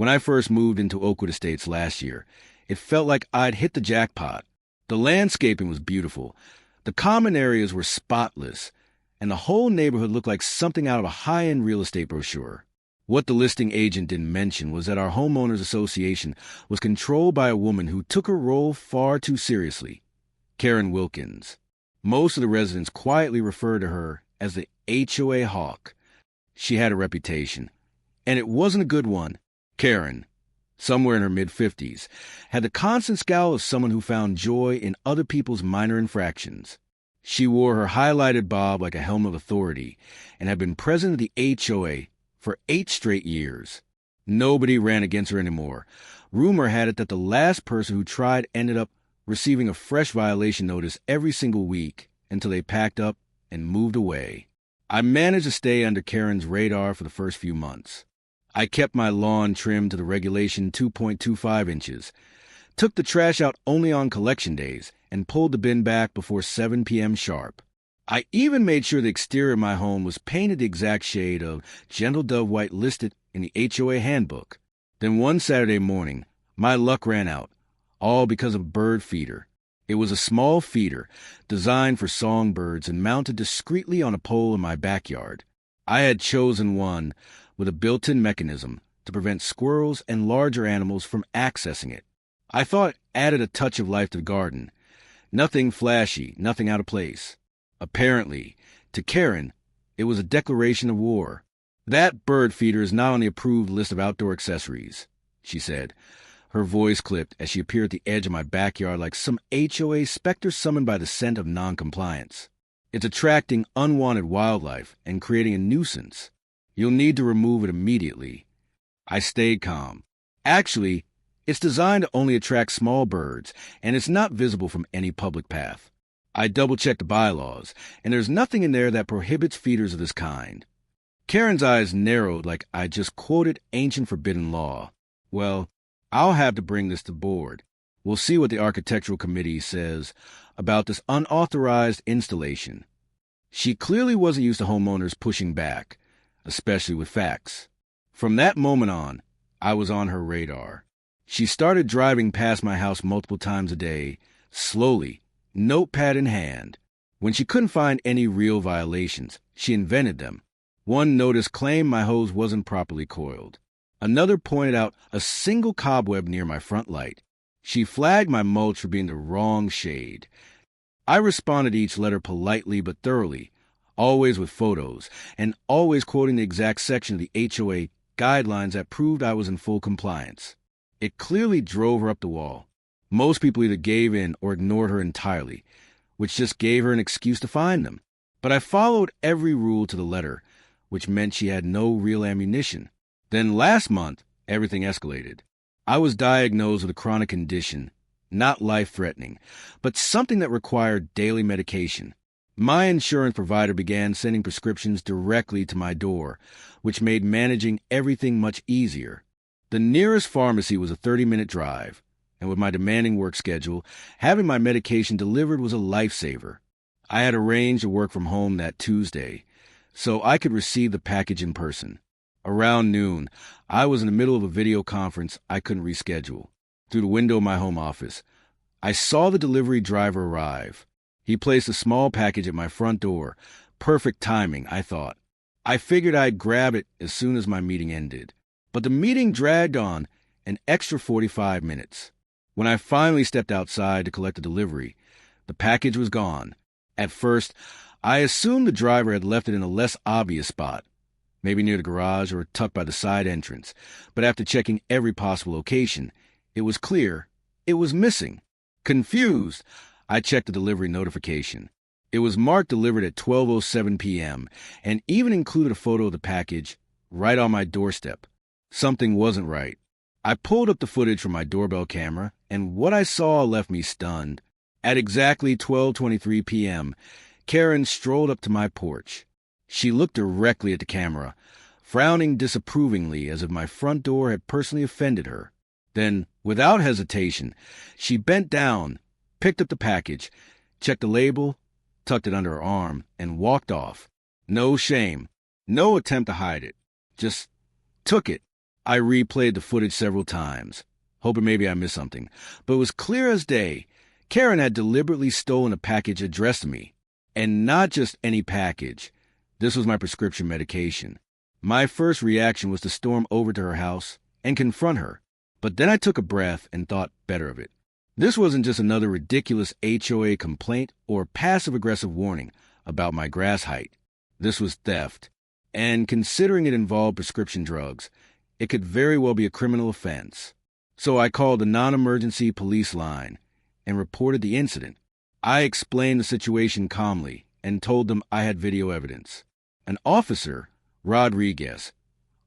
When I first moved into Oakwood Estates last year, it felt like I'd hit the jackpot. The landscaping was beautiful, the common areas were spotless, and the whole neighborhood looked like something out of a high-end real estate brochure. What the listing agent didn't mention was that our homeowners association was controlled by a woman who took her role far too seriously, Karen Wilkins. Most of the residents quietly referred to her as the HOA hawk. She had a reputation, and it wasn't a good one. Karen, somewhere in her mid-50s, had the constant scowl of someone who found joy in other people's minor infractions. She wore her highlighted bob like a helm of authority and had been president of the HOA for 8 straight years. Nobody ran against her anymore. Rumor had it that the last person who tried ended up receiving a fresh violation notice every single week until they packed up and moved away. I managed to stay under Karen's radar for the first few months. I kept my lawn trimmed to the regulation 2.25 inches, took the trash out only on collection days, and pulled the bin back before 7 p.m. sharp. I even made sure the exterior of my home was painted the exact shade of gentle dove white listed in the HOA handbook. Then one Saturday morning, my luck ran out, all because of a bird feeder. It was a small feeder designed for songbirds and mounted discreetly on a pole in my backyard. I had chosen one with a built-in mechanism to prevent squirrels and larger animals from accessing it. I thought it added a touch of life to the garden. Nothing flashy, nothing out of place. Apparently, to Karen, it was a declaration of war. "That bird feeder is not on the approved list of outdoor accessories," she said. Her voice clipped as she appeared at the edge of my backyard like some HOA specter summoned by the scent of noncompliance. "It's attracting unwanted wildlife and creating a nuisance. You'll need to remove it immediately." I stayed calm. "Actually, it's designed to only attract small birds, and it's not visible from any public path." I double-checked the bylaws, and there's nothing in there that prohibits feeders of this kind. Karen's eyes narrowed like I just quoted ancient forbidden law. "Well, I'll have to bring this to board. We'll see what the architectural committee says about this unauthorized installation." She clearly wasn't used to homeowners pushing back, especially with facts. From that moment on, I was on her radar. She started driving past my house multiple times a day, slowly, notepad in hand. When she couldn't find any real violations, she invented them. One notice claimed my hose wasn't properly coiled. Another pointed out a single cobweb near my front light. She flagged my mulch for being the wrong shade. I responded to each letter politely but thoroughly, always with photos, and always quoting the exact section of the HOA guidelines that proved I was in full compliance. It clearly drove her up the wall. Most people either gave in or ignored her entirely, which just gave her an excuse to fine them. But I followed every rule to the letter, which meant she had no real ammunition. Then last month, everything escalated. I was diagnosed with a chronic condition, not life-threatening, but something that required daily medication. My insurance provider began sending prescriptions directly to my door, which made managing everything much easier. The nearest pharmacy was a 30-minute drive, and with my demanding work schedule, having my medication delivered was a lifesaver. I had arranged to work from home that Tuesday, so I could receive the package in person. Around noon, I was in the middle of a video conference I couldn't reschedule. Through the window of my home office, I saw the delivery driver arrive. He placed a small package at my front door. Perfect timing, I thought. I figured I'd grab it as soon as my meeting ended. But the meeting dragged on an extra 45 minutes. When I finally stepped outside to collect the delivery, the package was gone. At first, I assumed the driver had left it in a less obvious spot, maybe near the garage or tucked by the side entrance. But after checking every possible location, it was clear it was missing. Confused, I checked the delivery notification. It was marked delivered at 12:07 p.m. and even included a photo of the package right on my doorstep. Something wasn't right. I pulled up the footage from my doorbell camera, and what I saw left me stunned. At exactly 12:23 p.m., Karen strolled up to my porch. She looked directly at the camera, frowning disapprovingly as if my front door had personally offended her. Then, without hesitation, she bent down, picked up the package, checked the label, tucked it under her arm, and walked off. No shame, no attempt to hide it. Just took it. I replayed the footage several times, hoping maybe I missed something, but it was clear as day. Karen had deliberately stolen a package addressed to me. And not just any package. This was my prescription medication. My first reaction was to storm over to her house and confront her. But then I took a breath and thought better of it. This wasn't just another ridiculous HOA complaint or passive-aggressive warning about my grass height. This was theft. And considering it involved prescription drugs, it could very well be a criminal offense. So I called the non-emergency police line and reported the incident. I explained the situation calmly and told them I had video evidence. An officer, Rodriguez,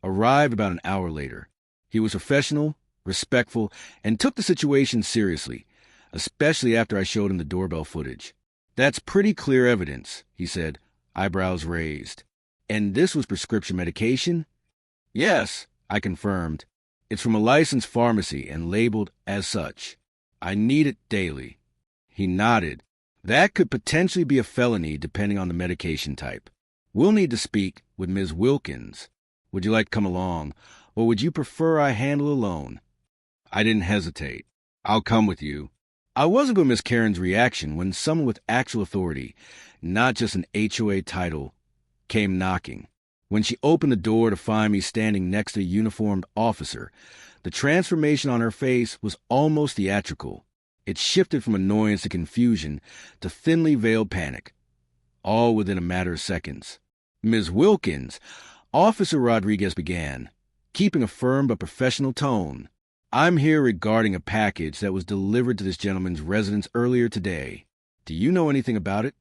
arrived about an hour later. He was professional, respectful, and took the situation seriously, especially after I showed him the doorbell footage. "That's pretty clear evidence," he said, eyebrows raised. "And this was prescription medication?" "Yes," I confirmed. "It's from a licensed pharmacy and labeled as such. I need it daily." He nodded. "That could potentially be a felony depending on the medication type. We'll need to speak with Ms. Wilkins. Would you like to come along, or would you prefer I handle alone?" I didn't hesitate. "I'll come with you." I wasn't going to miss Karen's reaction when someone with actual authority, not just an HOA title, came knocking. When she opened the door to find me standing next to a uniformed officer, the transformation on her face was almost theatrical. It shifted from annoyance to confusion to thinly veiled panic, all within a matter of seconds. "Ms. Wilkins," Officer Rodriguez began, keeping a firm but professional tone, "I'm here regarding a package that was delivered to this gentleman's residence earlier today. Do you know anything about it?"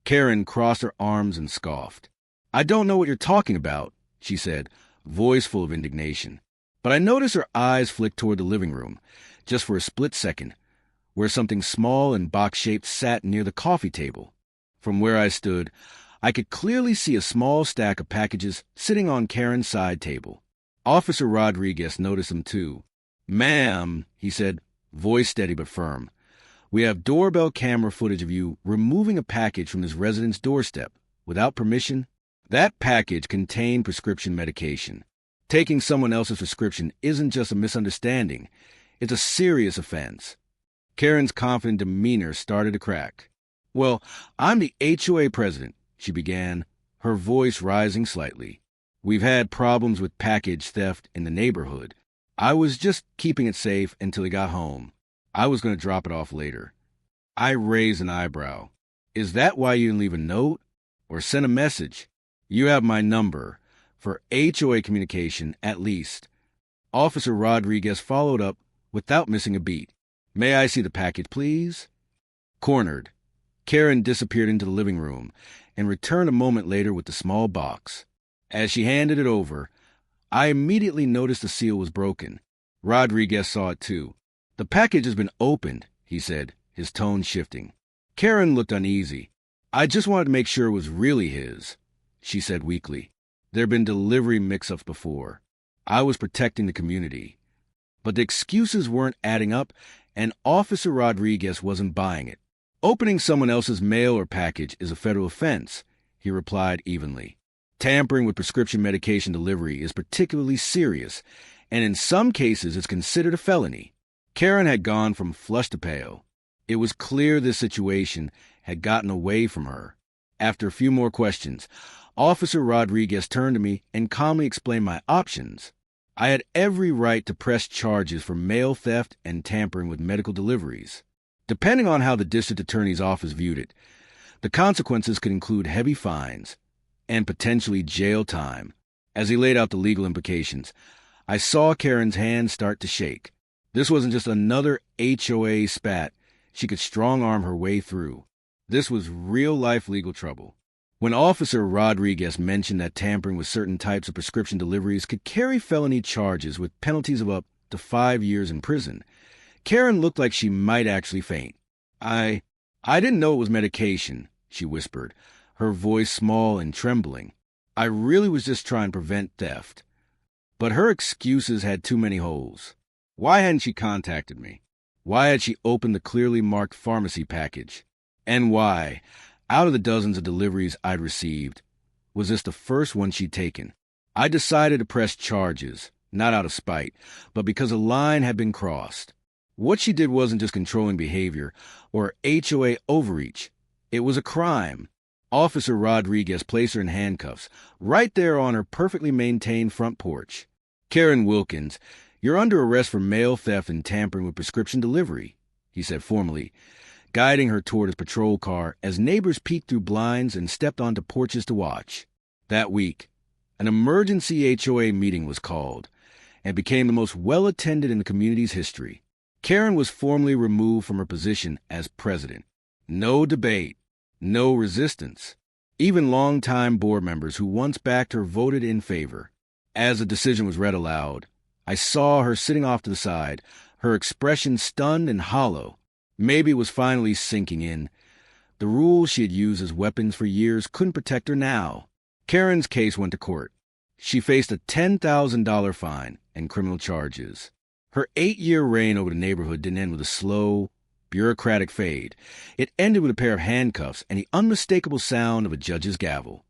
Karen crossed her arms and scoffed. "I don't know what you're talking about," she said, voice full of indignation. But I noticed her eyes flick toward the living room, just for a split second, where something small and box-shaped sat near the coffee table. From where I stood, I could clearly see a small stack of packages sitting on Karen's side table. Officer Rodriguez noticed them too. "Ma'am," he said, voice steady but firm, "we have doorbell camera footage of you removing a package from this resident's doorstep without permission. That package contained prescription medication. Taking someone else's prescription isn't just a misunderstanding. It's a serious offense." Karen's confident demeanor started to crack. "Well, I'm the HOA president," she began, her voice rising slightly. "We've had problems with package theft in the neighborhood. I was just keeping it safe until he got home. I was going to drop it off later." I raised an eyebrow. "Is that why you didn't leave a note? Or send a message? You have my number. For HOA communication, at least." Officer Rodriguez followed up without missing a beat. "May I see the package, please?" Cornered, Karen disappeared into the living room and returned a moment later with the small box. As she handed it over, I immediately noticed the seal was broken. Rodriguez saw it too. "The package has been opened," he said, his tone shifting. Karen looked uneasy. "I just wanted to make sure it was really his," she said weakly. "There'd been delivery mix-ups before. I was protecting the community." But the excuses weren't adding up, and Officer Rodriguez wasn't buying it. "Opening someone else's mail or package is a federal offense," he replied evenly. "Tampering with prescription medication delivery is particularly serious, and in some cases it's considered a felony." Karen had gone from flushed to pale. It was clear this situation had gotten away from her. After a few more questions, Officer Rodriguez turned to me and calmly explained my options. I had every right to press charges for mail theft and tampering with medical deliveries. Depending on how the district attorney's office viewed it, the consequences could include heavy fines and potentially jail time. As he laid out the legal implications, I saw Karen's hand start to shake. This wasn't just another HOA spat she could strong-arm her way through. This was real-life legal trouble. When Officer Rodriguez mentioned that tampering with certain types of prescription deliveries could carry felony charges with penalties of up to 5 years in prison, Karen looked like she might actually faint. I didn't know it was medication," she whispered, her voice small and trembling. "I really was just trying to prevent theft." But her excuses had too many holes. Why hadn't she contacted me? Why had she opened the clearly marked pharmacy package? And why, out of the dozens of deliveries I'd received, was this the first one she'd taken? I decided to press charges, not out of spite, but because a line had been crossed. What she did wasn't just controlling behavior or HOA overreach. It was a crime. Officer Rodriguez placed her in handcuffs, right there on her perfectly maintained front porch. "Karen Wilkins, you're under arrest for mail theft and tampering with prescription delivery," he said formally, guiding her toward his patrol car as neighbors peeked through blinds and stepped onto porches to watch. That week, an emergency HOA meeting was called and became the most well-attended in the community's history. Karen was formally removed from her position as president. No debate, no resistance. Even longtime board members who once backed her voted in favor. As the decision was read aloud, I saw her sitting off to the side, her expression stunned and hollow. Maybe it was finally sinking in. The rules she had used as weapons for years couldn't protect her now. Karen's case went to court. She faced a $10,000 fine and criminal charges. Her 8-year reign over the neighborhood didn't end with a slow, bureaucratic fade. It ended with a pair of handcuffs and the unmistakable sound of a judge's gavel.